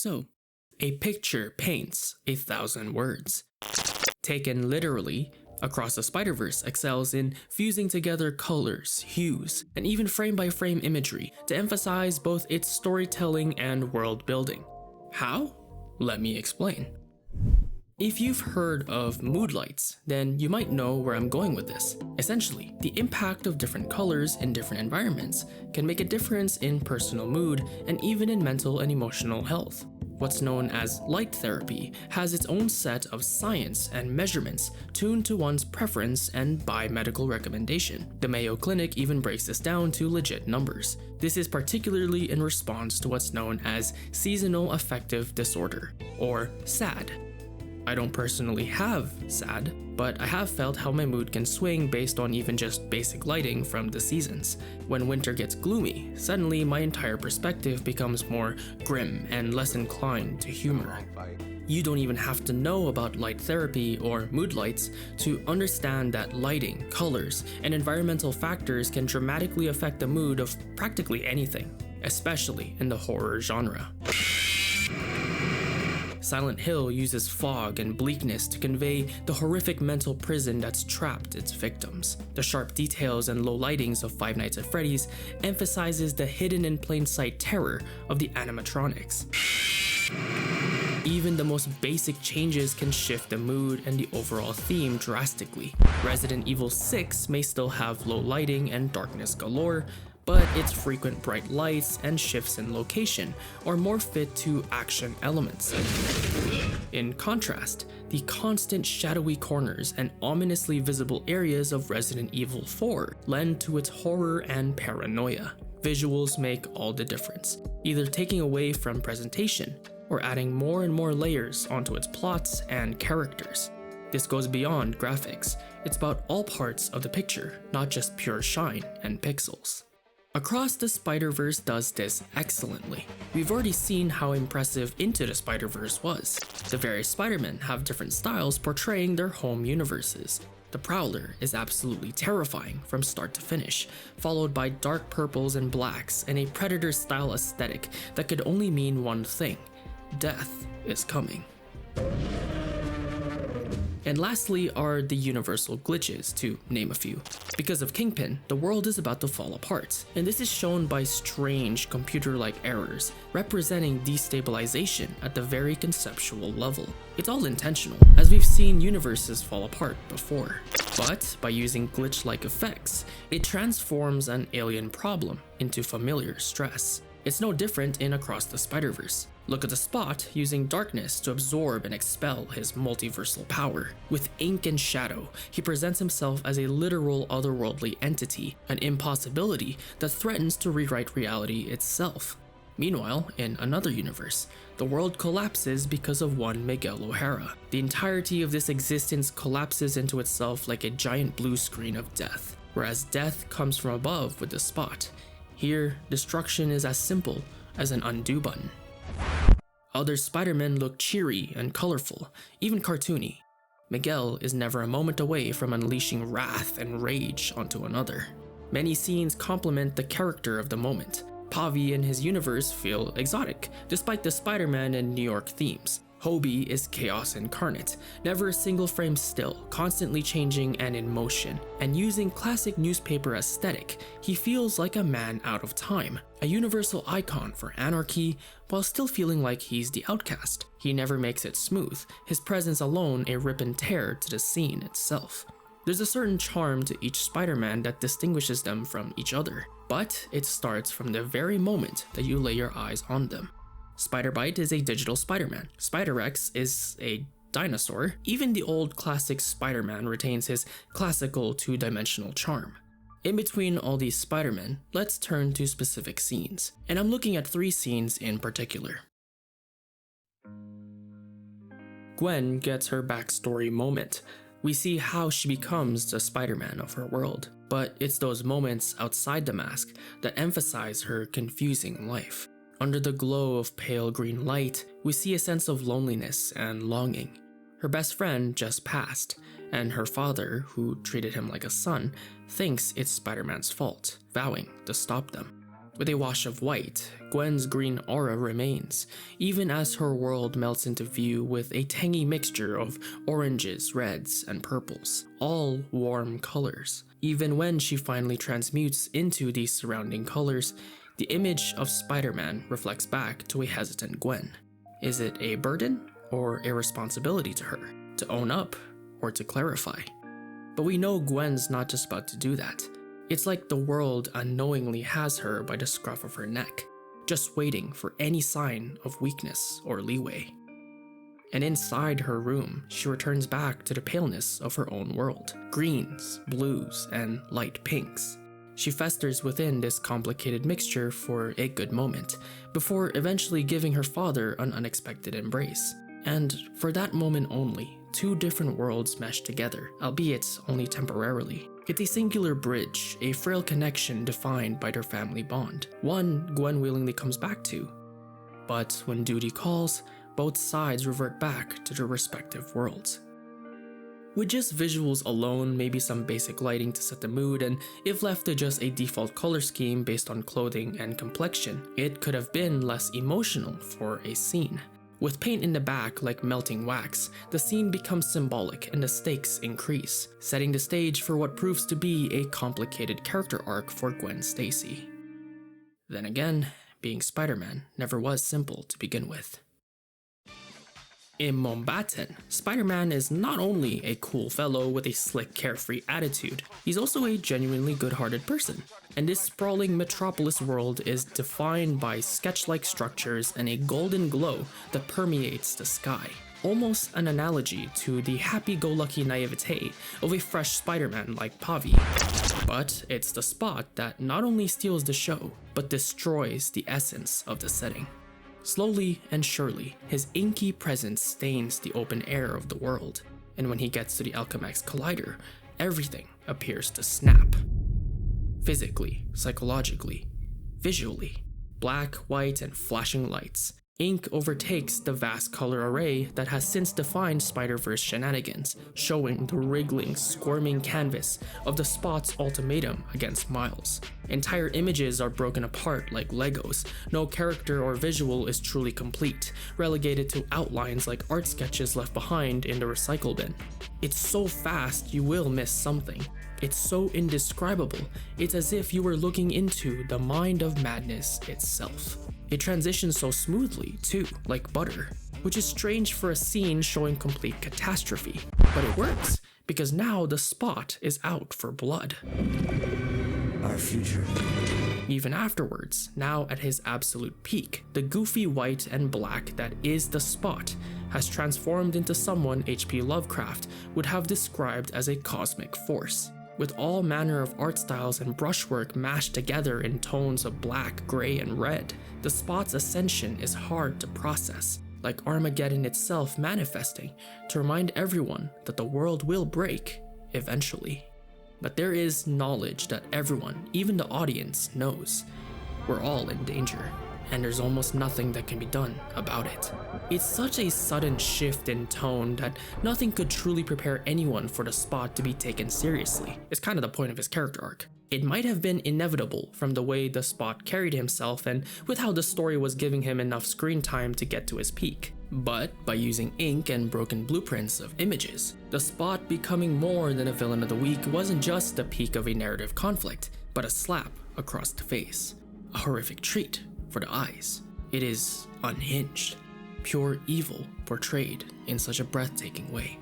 So, a picture paints 1,000 words. Taken literally, Across the Spider-Verse excels in fusing together colors, hues, and even frame-by-frame imagery to emphasize both its storytelling and world building. How? Let me explain. If you've heard of mood lights, then you might know where I'm going with this. Essentially, the impact of different colors in different environments can make a difference in personal mood and even in mental and emotional health. What's known as light therapy has its own set of science and measurements tuned to one's preference and by medical recommendation. The Mayo Clinic even breaks this down to legit numbers. This is particularly in response to what's known as seasonal affective disorder, or SAD. I don't personally have SAD, but I have felt how my mood can swing based on even just basic lighting from the seasons. When winter gets gloomy, suddenly my entire perspective becomes more grim and less inclined to humor. You don't even have to know about light therapy or mood lights to understand that lighting, colors, and environmental factors can dramatically affect the mood of practically anything, especially in the horror genre. Silent Hill uses fog and bleakness to convey the horrific mental prison that's trapped its victims. The sharp details and low lightings of Five Nights at Freddy's emphasizes the hidden in plain sight terror of the animatronics. Even the most basic changes can shift the mood and the overall theme drastically. Resident Evil 6 may still have low lighting and darkness galore, but its frequent bright lights and shifts in location are more fit to action elements. In contrast, the constant shadowy corners and ominously visible areas of Resident Evil 4 lend to its horror and paranoia. Visuals make all the difference, either taking away from presentation or adding more and more layers onto its plots and characters. This goes beyond graphics. It's about all parts of the picture, not just pure shine and pixels. Across the Spider-Verse does this excellently. We've already seen how impressive Into the Spider-Verse was. The various Spider-Men have different styles portraying their home universes. The Prowler is absolutely terrifying from start to finish, followed by dark purples and blacks and a Predator-style aesthetic that could only mean one thing: death is coming. And lastly are the universal glitches, to name a few. Because of Kingpin, the world is about to fall apart, and this is shown by strange computer-like errors, representing destabilization at the very conceptual level. It's all intentional, as we've seen universes fall apart before. But by using glitch-like effects, it transforms an alien problem into familiar stress. It's no different in Across the Spider-Verse. Look at the Spot using darkness to absorb and expel his multiversal power. With ink and shadow, he presents himself as a literal otherworldly entity, an impossibility that threatens to rewrite reality itself. Meanwhile, in another universe, the world collapses because of one Miguel O'Hara. The entirety of this existence collapses into itself like a giant blue screen of death, whereas death comes from above with the Spot. Here, destruction is as simple as an undo button. Other Spider-Men look cheery and colorful, even cartoony. Miguel is never a moment away from unleashing wrath and rage onto another. Many scenes complement the character of the moment. Pavi and his universe feel exotic, despite the Spider-Man and New York themes. Hobie is chaos incarnate, never a single frame still, constantly changing and in motion. And using classic newspaper aesthetic, he feels like a man out of time, a universal icon for anarchy, while still feeling like he's the outcast. He never makes it smooth, his presence alone a rip and tear to the scene itself. There's a certain charm to each Spider-Man that distinguishes them from each other, but it starts from the very moment that you lay your eyes on them. Spider-Bite is a digital Spider-Man. Spider-Rex is a dinosaur. Even the old classic Spider-Man retains his classical two-dimensional charm. In between all these Spider-Men, let's turn to specific scenes. And I'm looking at 3 scenes in particular. Gwen gets her backstory moment. We see how she becomes the Spider-Man of her world. But it's those moments outside the mask that emphasize her confusing life. Under the glow of pale green light, we see a sense of loneliness and longing. Her best friend just passed, and her father, who treated him like a son, thinks it's Spider-Man's fault, vowing to stop them. With a wash of white, Gwen's green aura remains, even as her world melts into view with a tangy mixture of oranges, reds, and purples, all warm colors. Even when she finally transmutes into these surrounding colors, the image of Spider-Man reflects back to a hesitant Gwen. Is it a burden or a responsibility to her? To own up or to clarify? But we know Gwen's not just about to do that. It's like the world unknowingly has her by the scruff of her neck, just waiting for any sign of weakness or leeway. And inside her room, she returns back to the paleness of her own world. Greens, blues, and light pinks. She festers within this complicated mixture for a good moment, before eventually giving her father an unexpected embrace. And for that moment only, two different worlds mesh together, albeit only temporarily. It's a singular bridge, a frail connection defined by their family bond. One Gwen willingly comes back to. But when duty calls, both sides revert back to their respective worlds. With just visuals alone, maybe some basic lighting to set the mood, and if left to just a default color scheme based on clothing and complexion, it could have been less emotional for a scene. With paint in the back like melting wax, the scene becomes symbolic and the stakes increase, setting the stage for what proves to be a complicated character arc for Gwen Stacy. Then again, being Spider-Man never was simple to begin with. In Mumbattan, Spider-Man is not only a cool fellow with a slick, carefree attitude, he's also a genuinely good-hearted person. And this sprawling metropolis world is defined by sketch-like structures and a golden glow that permeates the sky. Almost an analogy to the happy-go-lucky naivete of a fresh Spider-Man like Pavi. But it's the spot that not only steals the show, but destroys the essence of the setting. Slowly and surely, his inky presence stains the open air of the world, and when he gets to the Alchemax Collider, everything appears to snap. Physically, psychologically, visually. Black, white, and flashing lights. Ink overtakes the vast color array that has since defined Spider-Verse shenanigans, showing the wriggling, squirming canvas of the Spot's ultimatum against Miles. Entire images are broken apart like Legos. No character or visual is truly complete, relegated to outlines like art sketches left behind in the recycle bin. It's so fast you will miss something. It's so indescribable, it's as if you were looking into the mind of madness itself. It transitions so smoothly, too, like butter, which is strange for a scene showing complete catastrophe. But it works, because now the Spot is out for blood. Our future. Even afterwards, now at his absolute peak, the goofy white and black that is the Spot has transformed into someone H.P. Lovecraft would have described as a cosmic force. With all manner of art styles and brushwork mashed together in tones of black, gray, and red, the Spot's ascension is hard to process, like Armageddon itself manifesting to remind everyone that the world will break eventually. But there is knowledge that everyone, even the audience, knows. We're all in danger, and there's almost nothing that can be done about it. It's such a sudden shift in tone that nothing could truly prepare anyone for the Spot to be taken seriously. It's kind of the point of his character arc. It might have been inevitable from the way the Spot carried himself and with how the story was giving him enough screen time to get to his peak. But by using ink and broken blueprints of images, the Spot becoming more than a villain of the week wasn't just the peak of a narrative conflict, but a slap across the face. A horrific treat for the eyes. It is unhinged, pure evil portrayed in such a breathtaking way.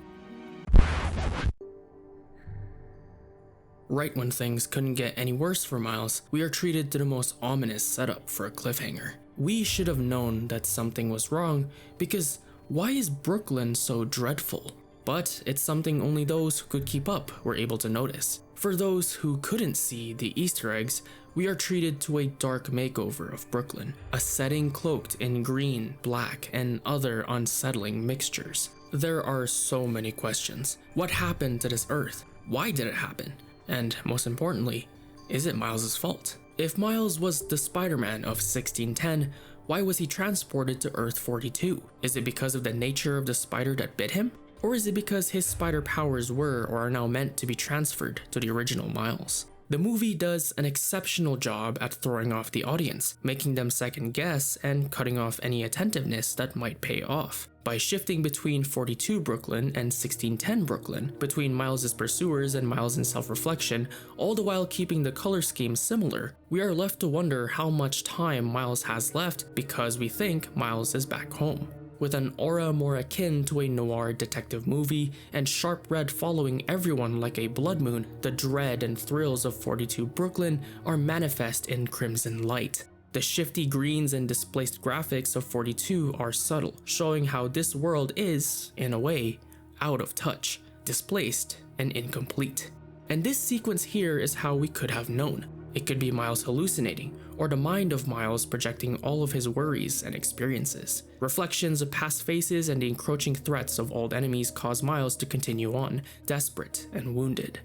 Right when things couldn't get any worse for Miles, we are treated to the most ominous setup for a cliffhanger. We should have known that something was wrong, because why is Brooklyn so dreadful? But it's something only those who could keep up were able to notice. For those who couldn't see the Easter eggs, we are treated to a dark makeover of Brooklyn, a setting cloaked in green, black, and other unsettling mixtures. There are so many questions. What happened to this Earth? Why did it happen? And most importantly, is it Miles' fault? If Miles was the Spider-Man of 1610, why was he transported to Earth 42? Is it because of the nature of the spider that bit him? Or is it because his spider powers were or are now meant to be transferred to the original Miles? The movie does an exceptional job at throwing off the audience, making them second guess and cutting off any attentiveness that might pay off. By shifting between 42 Brooklyn and 1610 Brooklyn, between Miles' pursuers and Miles in self-reflection, all the while keeping the color scheme similar, we are left to wonder how much time Miles has left because we think Miles is back home. With an aura more akin to a noir detective movie, and Sharp Red following everyone like a blood moon, the dread and thrills of 42 Brooklyn are manifest in Crimson Light. The shifty greens and displaced graphics of 42 are subtle, showing how this world is, in a way, out of touch, displaced, and incomplete. And this sequence here is how we could have known. It could be Miles hallucinating, or the mind of Miles projecting all of his worries and experiences. Reflections of past faces and the encroaching threats of old enemies cause Miles to continue on, desperate and wounded.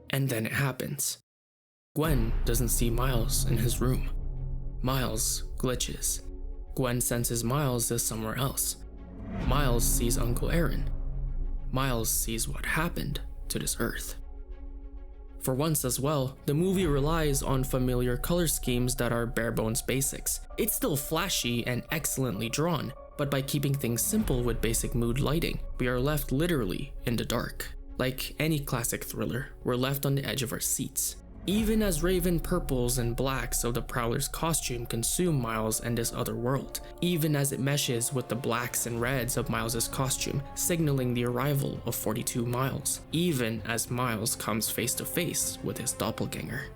And then it happens. Gwen doesn't see Miles in his room. Miles glitches. Gwen senses Miles is somewhere else. Miles sees Uncle Aaron. Miles sees what happened to this Earth. For once as well, the movie relies on familiar color schemes that are bare-bones basics. It's still flashy and excellently drawn, but by keeping things simple with basic mood lighting, we are left literally in the dark. Like any classic thriller, we're left on the edge of our seats. Even as raven purples and blacks of the Prowler's costume consume Miles and this other world, even as it meshes with the blacks and reds of Miles' costume, signaling the arrival of 42 Miles, even as Miles comes face to face with his doppelganger.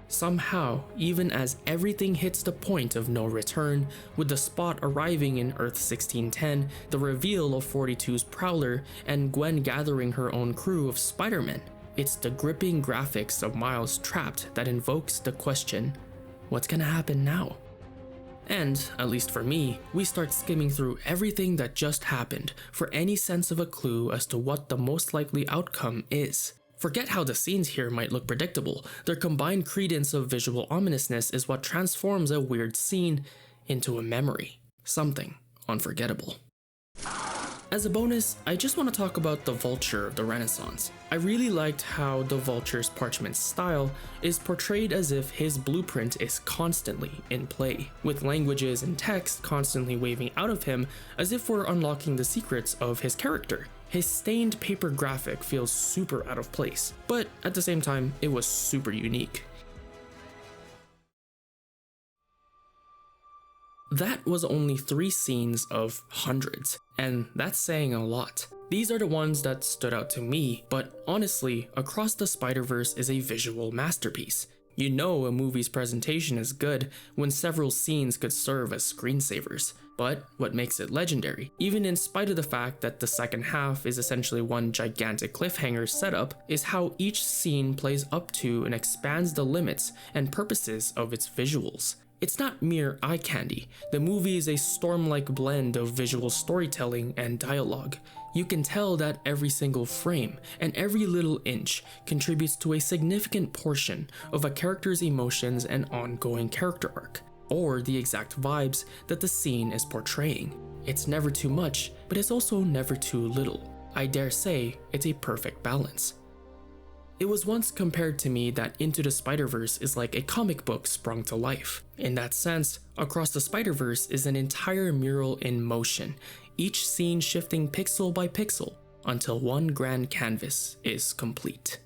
Somehow, even as everything hits the point of no return, with the spot arriving in Earth 1610, the reveal of 42's Prowler, and Gwen gathering her own crew of Spider-Men, it's the gripping graphics of Miles trapped that invokes the question, what's gonna happen now? And, at least for me, we start skimming through everything that just happened for any sense of a clue as to what the most likely outcome is. Forget how the scenes here might look predictable, their combined credence of visual ominousness is what transforms a weird scene into a memory, something unforgettable. As a bonus, I just want to talk about the Vulture of the Renaissance. I really liked how the Vulture's parchment style is portrayed as if his blueprint is constantly in play, with languages and text constantly waving out of him as if we're unlocking the secrets of his character. His stained paper graphic feels super out of place, but at the same time, it was super unique. That was only 3 scenes of hundreds, and that's saying a lot. These are the ones that stood out to me, but honestly, Across the Spider-Verse is a visual masterpiece. You know a movie's presentation is good when several scenes could serve as screensavers. But what makes it legendary, even in spite of the fact that the second half is essentially one gigantic cliffhanger setup, is how each scene plays up to and expands the limits and purposes of its visuals. It's not mere eye candy. The movie is a storm-like blend of visual storytelling and dialogue. You can tell that every single frame and every little inch contributes to a significant portion of a character's emotions and ongoing character arc, or the exact vibes that the scene is portraying. It's never too much, but it's also never too little. I dare say it's a perfect balance. It was once compared to me that Into the Spider-Verse is like a comic book sprung to life. In that sense, Across the Spider-Verse is an entire mural in motion, each scene shifting pixel by pixel until one grand canvas is complete.